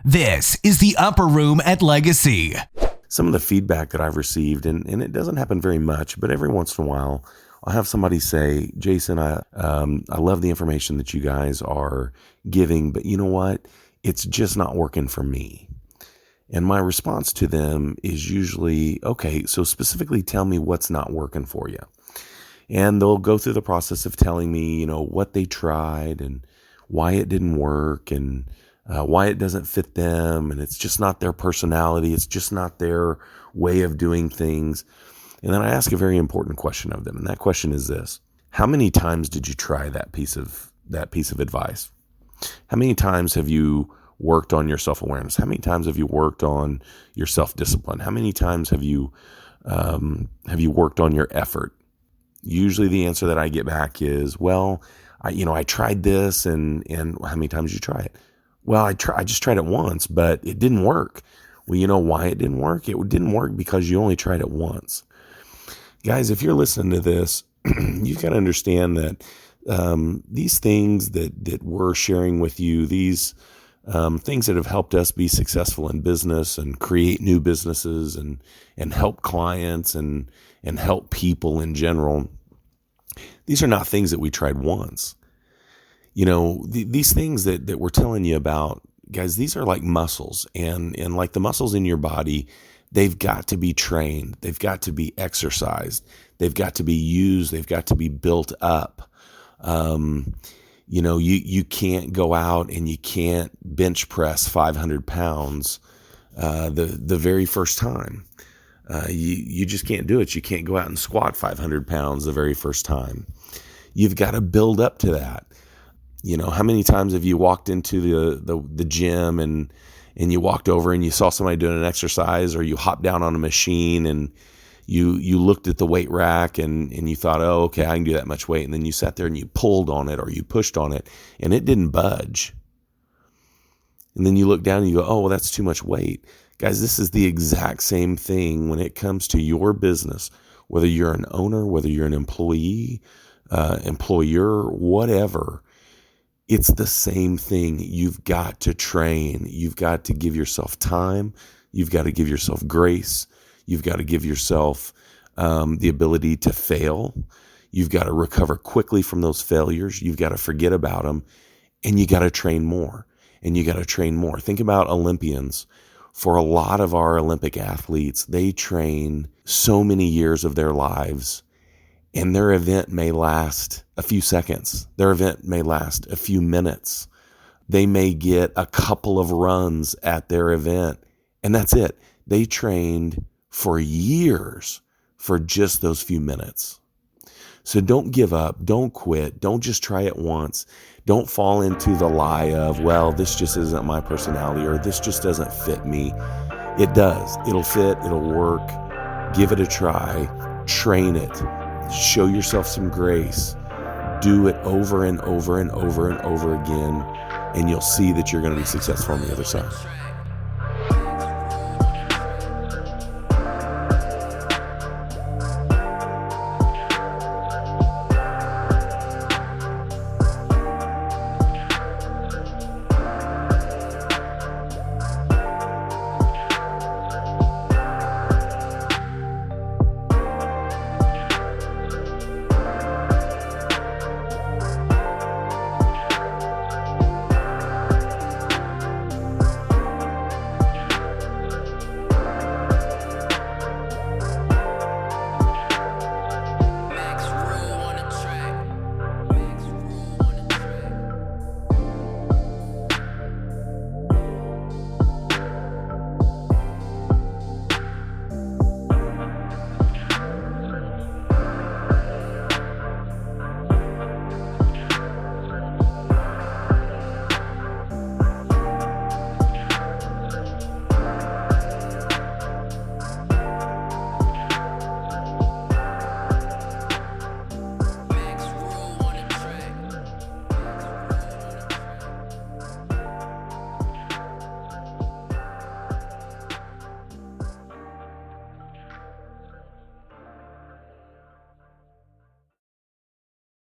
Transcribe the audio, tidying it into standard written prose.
This is the Upper Room at Legacy. Some of the feedback that I've received, and it doesn't happen very much, but every once in a while, I'll have somebody say, Jason, I love the information that you guys are giving, but you know what? It's just not working for me. And my response to them is usually, okay, so specifically tell me what's not working for you. And they'll go through the process of telling me, what they tried and why it didn't work and why it doesn't fit them. And it's just not their personality. It's just not their way of doing things. And then I ask a very important question of them. And that question is this: how many times did you try that piece of advice? How many times have you worked on your self-awareness? How many times have you worked on your self-discipline? How many times have you worked on your effort? Usually the answer that I get back is, well, I tried this, and how many times did you try it? Well, I just tried it once, but it didn't work. Well, you know why it didn't work? It didn't work because you only tried it once. Guys, if you're listening to this, you've got to understand that these things that we're sharing with you, these things that have helped us be successful in business and create new businesses and help clients and help people in general, these are not things that we tried once. These things that we're telling you about, guys, these are like muscles, and like the muscles in your body, they've got to be trained. They've got to be exercised. They've got to be used. They've got to be built up. You can't go out and you can't bench press 500 pounds the very first time. You just can't do it. You can't go out and squat 500 pounds the very first time. You've got to build up to that. How many times have you walked into the gym and you walked over and you saw somebody doing an exercise, or you hopped down on a machine and you looked at the weight rack and you thought, oh, okay, I can do that much weight. And then you sat there and you pulled on it or you pushed on it and it didn't budge. And then you look down and you go, oh, well, that's too much weight. Guys, this is the exact same thing when it comes to your business, whether you're an owner, whether you're an employee, employer, whatever. It's the same thing. You've got to train. You've got to give yourself time. You've got to give yourself grace. You've got to give yourself the ability to fail. You've got to recover quickly from those failures. You've got to forget about them, and you got to train more. And you got to train more. Think about Olympians. For a lot of our Olympic athletes, they train so many years of their lives, and their event may last a few seconds. Their event may last a few minutes. They may get a couple of runs at their event, and that's it. They trained for years for just those few minutes. So don't give up. Don't quit. Don't just try it once. Don't fall into the lie of, well, this just isn't my personality, or this just doesn't fit me. It does. It'll fit. It'll work. Give it a try. Train it. Show yourself some grace. Do it over and over and over and over again, and you'll see that you're going to be successful on the other side.